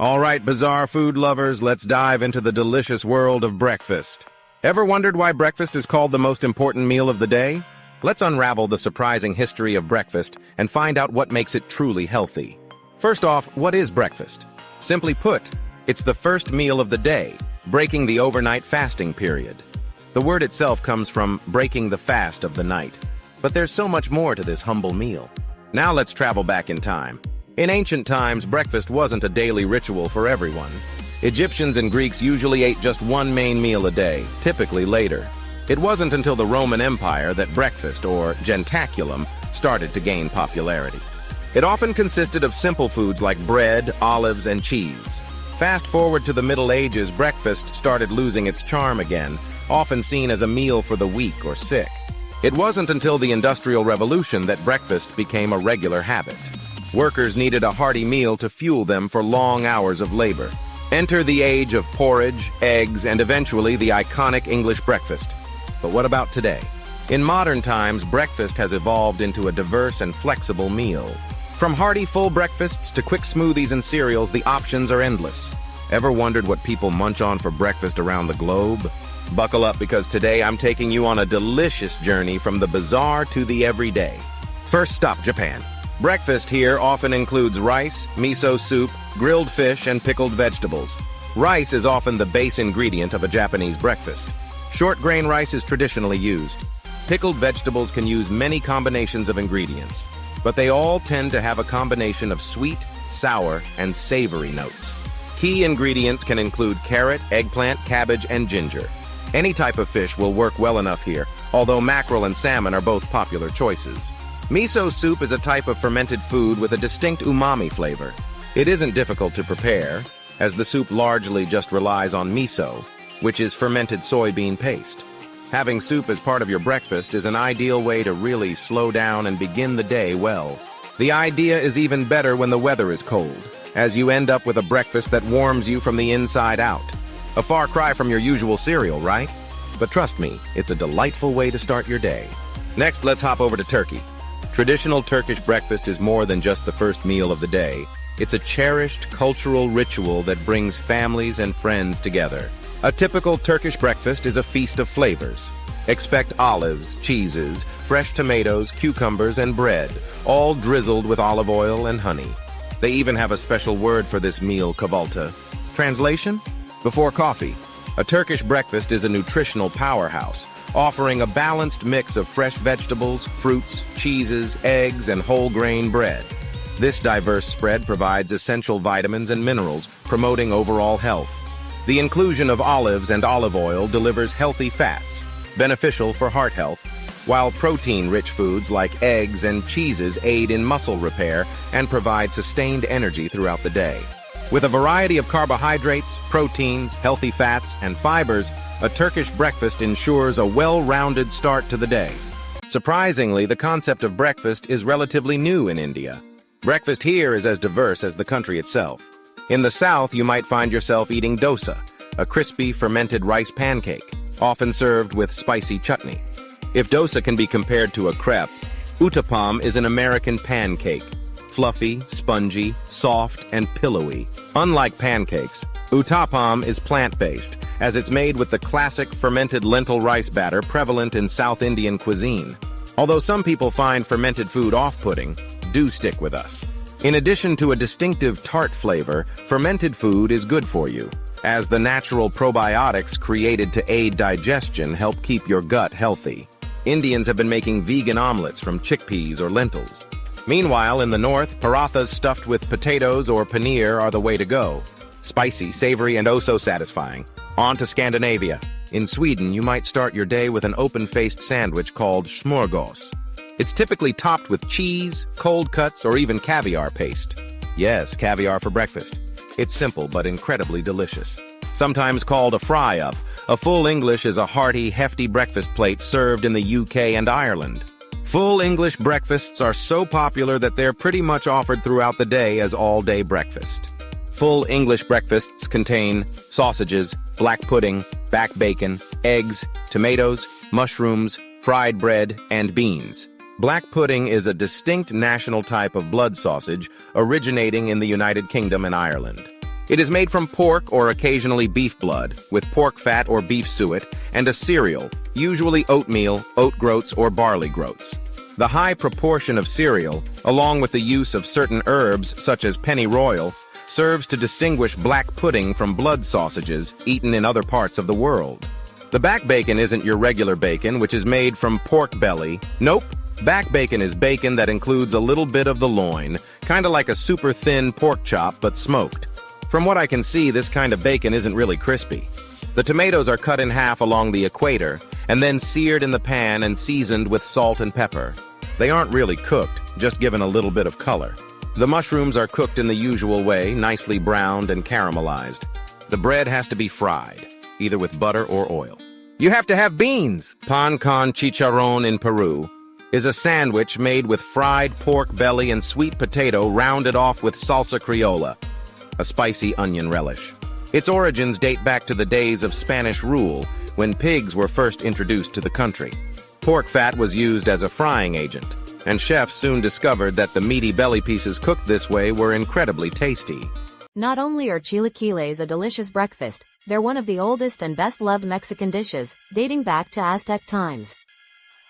All right, bizarre food lovers, let's dive into the delicious world of breakfast. Ever wondered why breakfast is called the most important meal of the day? Let's unravel the surprising history of breakfast and find out what makes it truly healthy. First off, what is breakfast? Simply put, it's the first meal of the day, breaking the overnight fasting period. The word itself comes from breaking the fast of the night. But there's so much more to this humble meal. Now let's travel back in time. In ancient times, breakfast wasn't a daily ritual for everyone. Egyptians and Greeks usually ate just one main meal a day, typically later. It wasn't until the Roman Empire that breakfast, or jentaculum, started to gain popularity. It often consisted of simple foods like bread, olives, and cheese. Fast forward to the Middle Ages, breakfast started losing its charm again, often seen as a meal for the weak or sick. It wasn't until the Industrial Revolution that breakfast became a regular habit. Workers needed a hearty meal to fuel them for long hours of labor. Enter the age of porridge, eggs, and eventually the iconic English breakfast. But what about today? In modern times, breakfast has evolved into a diverse and flexible meal. From hearty full breakfasts to quick smoothies and cereals, the options are endless. Ever wondered what people munch on for breakfast around the globe? Buckle up, because today I'm taking you on a delicious journey from the bizarre to the everyday. First stop, Japan. Breakfast here often includes rice, miso soup, grilled fish, and pickled vegetables. Rice is often the base ingredient of a Japanese breakfast. Short grain rice is traditionally used. Pickled vegetables can use many combinations of ingredients, but they all tend to have a combination of sweet, sour, and savory notes. Key ingredients can include carrot, eggplant, cabbage, and ginger. Any type of fish will work well enough here, although mackerel and salmon are both popular choices. Miso soup is a type of fermented food with a distinct umami flavor. It isn't difficult to prepare, as the soup largely just relies on miso, which is fermented soybean paste. Having soup as part of your breakfast is an ideal way to really slow down and begin the day well. The idea is even better when the weather is cold, as you end up with a breakfast that warms you from the inside out. A far cry from your usual cereal, right? But trust me, it's a delightful way to start your day. Next, let's hop over to Turkey. Traditional Turkish breakfast is more than just the first meal of the day. It's a cherished cultural ritual that brings families and friends together. A typical Turkish breakfast is a feast of flavors. Expect olives, cheeses, fresh tomatoes, cucumbers, and bread, all drizzled with olive oil and honey. They even have a special word for this meal, kahvaltı. Translation? Before coffee. A Turkish breakfast is a nutritional powerhouse, offering a balanced mix of fresh vegetables, fruits, cheeses, eggs, and whole grain bread. This diverse spread provides essential vitamins and minerals, promoting overall health. The inclusion of olives and olive oil delivers healthy fats, beneficial for heart health, while protein-rich foods like eggs and cheeses aid in muscle repair and provide sustained energy throughout the day. With a variety of carbohydrates, proteins, healthy fats, and fibers, a Turkish breakfast ensures a well-rounded start to the day. Surprisingly, the concept of breakfast is relatively new in India. Breakfast here is as diverse as the country itself. In the south, you might find yourself eating dosa, a crispy fermented rice pancake, often served with spicy chutney. If dosa can be compared to a crepe, uttapam is an American pancake. Fluffy, spongy, soft, and pillowy. Unlike pancakes, uttapam is plant-based, as it's made with the classic fermented lentil rice batter prevalent in South Indian cuisine. Although some people find fermented food off-putting, do stick with us. In addition to a distinctive tart flavor, fermented food is good for you, as the natural probiotics created to aid digestion help keep your gut healthy. Indians have been making vegan omelets from chickpeas or lentils. Meanwhile, in the north, parathas stuffed with potatoes or paneer are the way to go. Spicy, savory, and oh so satisfying. On to Scandinavia. In Sweden, you might start your day with an open-faced sandwich called smörgås. It's typically topped with cheese, cold cuts, or even caviar paste. Yes, caviar for breakfast. It's simple but incredibly delicious. Sometimes called a fry-up, a full English is a hearty, hefty breakfast plate served in the UK and Ireland. Full English breakfasts are so popular that they're pretty much offered throughout the day as all-day breakfast. Full English breakfasts contain sausages, black pudding, back bacon, eggs, tomatoes, mushrooms, fried bread, and beans. Black pudding is a distinct national type of blood sausage originating in the United Kingdom and Ireland. It is made from pork or occasionally beef blood, with pork fat or beef suet, and a cereal, usually oatmeal, oat groats, or barley groats. The high proportion of cereal, along with the use of certain herbs such as pennyroyal, serves to distinguish black pudding from blood sausages eaten in other parts of the world. The back bacon isn't your regular bacon, which is made from pork belly. Nope. Back bacon is bacon that includes a little bit of the loin, kinda like a super thin pork chop but smoked. From what I can see, this kind of bacon isn't really crispy. The tomatoes are cut in half along the equator and then seared in the pan and seasoned with salt and pepper. They aren't really cooked, just given a little bit of color. The mushrooms are cooked in the usual way, nicely browned and caramelized. The bread has to be fried, either with butter or oil. You have to have beans. Pan con chicharrón in Peru is a sandwich made with fried pork belly and sweet potato rounded off with salsa criolla, a spicy onion relish. Its origins date back to the days of Spanish rule, when pigs were first introduced to the country. Pork fat was used as a frying agent, and chefs soon discovered that the meaty belly pieces cooked this way were incredibly tasty. Not only are chilaquiles a delicious breakfast, they're one of the oldest and best-loved Mexican dishes, dating back to Aztec times.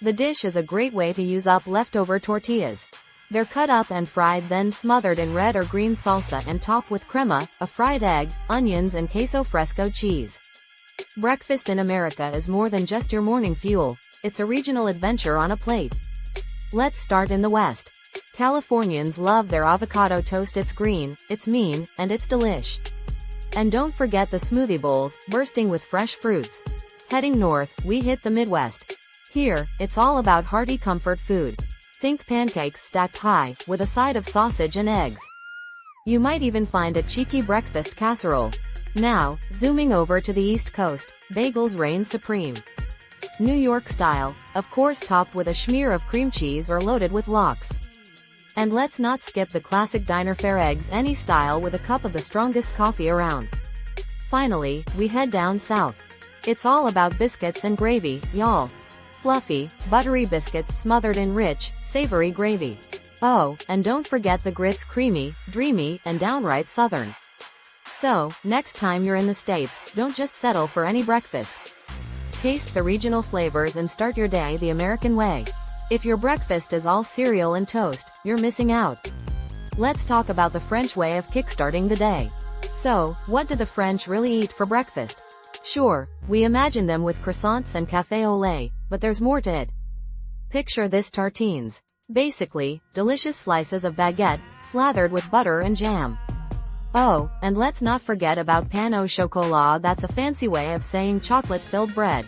The dish is a great way to use up leftover tortillas. They're cut up and fried, then smothered in red or green salsa and topped with crema, a fried egg, onions and queso fresco cheese. Breakfast in America is more than just your morning fuel, it's a regional adventure on a plate. Let's start in the West. Californians love their avocado toast. It's green, it's mean, and it's delish. And don't forget the smoothie bowls, bursting with fresh fruits. Heading north, we hit the Midwest. Here, it's all about hearty comfort food. Think pancakes stacked high, with a side of sausage and eggs. You might even find a cheeky breakfast casserole. Now, zooming over to the East Coast, bagels reign supreme. New York style, of course, topped with a smear of cream cheese or loaded with lox. And let's not skip the classic diner fare eggs any style with a cup of the strongest coffee around. Finally, we head down south. It's all about biscuits and gravy, y'all. Fluffy, buttery biscuits smothered in rich, savory gravy. Oh, and don't forget the grits, creamy, dreamy, and downright southern. So, next time you're in the States, don't just settle for any breakfast. Taste the regional flavors and start your day the American way. If your breakfast is all cereal and toast, you're missing out. Let's talk about the French way of kickstarting the day. So, what do the French really eat for breakfast? Sure, we imagine them with croissants and café au lait, but there's more to it. Picture this: tartines. Basically, delicious slices of baguette, slathered with butter and jam. Oh, and let's not forget about pain au chocolat. That's a fancy way of saying chocolate-filled bread.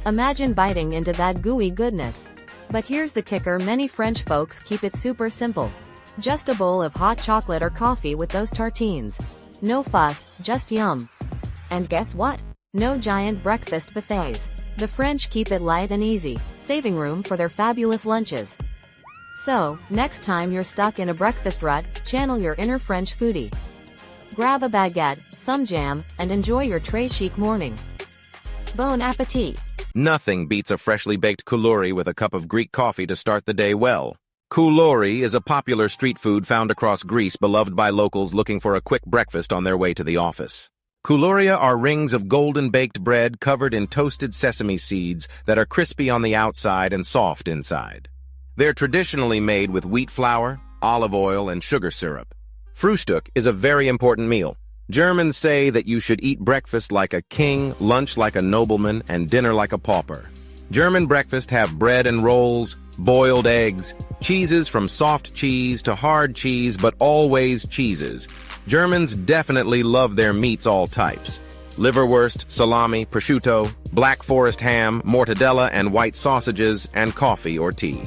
Imagine biting into that gooey goodness. But here's the kicker: many French folks keep it super simple. Just a bowl of hot chocolate or coffee with those tartines. No fuss, just yum. And guess what? No giant breakfast buffets. The French keep it light and easy, saving room for their fabulous lunches. So, next time you're stuck in a breakfast rut, channel your inner French foodie. Grab a baguette, some jam, and enjoy your très chic morning. Bon appétit! Nothing beats a freshly baked koulouri with a cup of Greek coffee to start the day well. Koulouri is a popular street food found across Greece, beloved by locals looking for a quick breakfast on their way to the office. Koulouria are rings of golden baked bread covered in toasted sesame seeds that are crispy on the outside and soft inside. They're traditionally made with wheat flour, olive oil, and sugar syrup. Frühstück is a very important meal. Germans say that you should eat breakfast like a king, lunch like a nobleman, and dinner like a pauper. German breakfast have bread and rolls, boiled eggs, cheeses from soft cheese to hard cheese, but always cheeses. Germans definitely love their meats, all types. Liverwurst, salami, prosciutto, black forest ham, mortadella, and white sausages, and coffee or tea.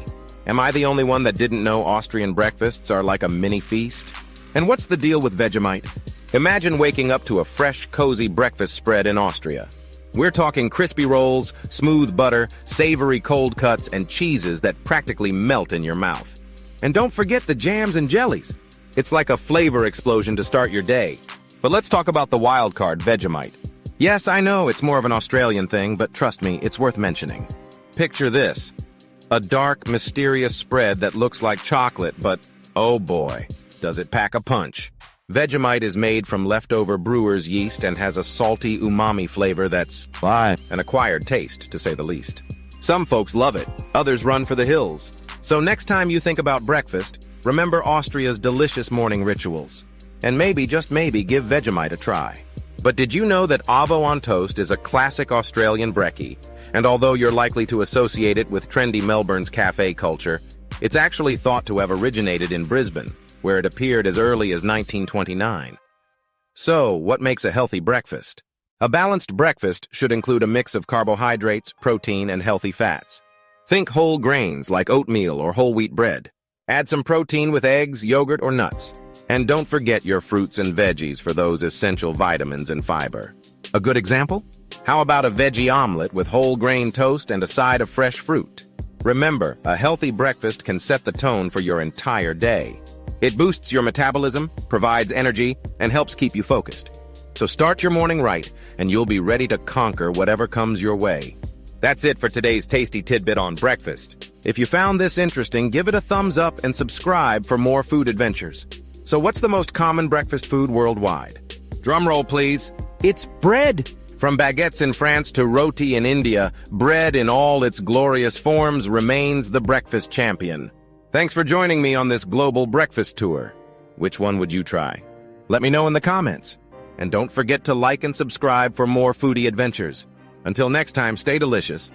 Am I the only one that didn't know Austrian breakfasts are like a mini feast? And what's the deal with Vegemite? Imagine waking up to a fresh, cozy breakfast spread in Austria. We're talking crispy rolls, smooth butter, savory cold cuts, and cheeses that practically melt in your mouth. And don't forget the jams and jellies. It's like a flavor explosion to start your day. But let's talk about the wild card, Vegemite. Yes, I know it's more of an Australian thing, but trust me, it's worth mentioning. Picture this: a dark, mysterious spread that looks like chocolate, but oh boy, does it pack a punch. Vegemite is made from leftover brewer's yeast and has a salty umami flavor that's an acquired taste, to say the least. Some folks love it, others run for the hills. So next time you think about breakfast, remember Austria's delicious morning rituals. And maybe, just maybe, give Vegemite a try. But did you know that avo on toast is a classic Australian brekkie? And although you're likely to associate it with trendy Melbourne's cafe culture, it's actually thought to have originated in Brisbane, where it appeared as early as 1929. So, what makes a healthy breakfast? A balanced breakfast should include a mix of carbohydrates, protein, and healthy fats. Think whole grains like oatmeal or whole wheat bread. Add some protein with eggs, yogurt, or nuts. And don't forget your fruits and veggies for those essential vitamins and fiber. A good example? How about a veggie omelet with whole grain toast and a side of fresh fruit? Remember, a healthy breakfast can set the tone for your entire day. It boosts your metabolism, provides energy, and helps keep you focused. So start your morning right, and you'll be ready to conquer whatever comes your way. That's it for today's tasty tidbit on breakfast. If you found this interesting, give it a thumbs up and subscribe for more food adventures. So what's the most common breakfast food worldwide? Drum roll, please. It's bread! From baguettes in France to roti in India, bread in all its glorious forms remains the breakfast champion. Thanks for joining me on this global breakfast tour. Which one would you try? Let me know in the comments. And don't forget to like and subscribe for more foodie adventures. Until next time, stay delicious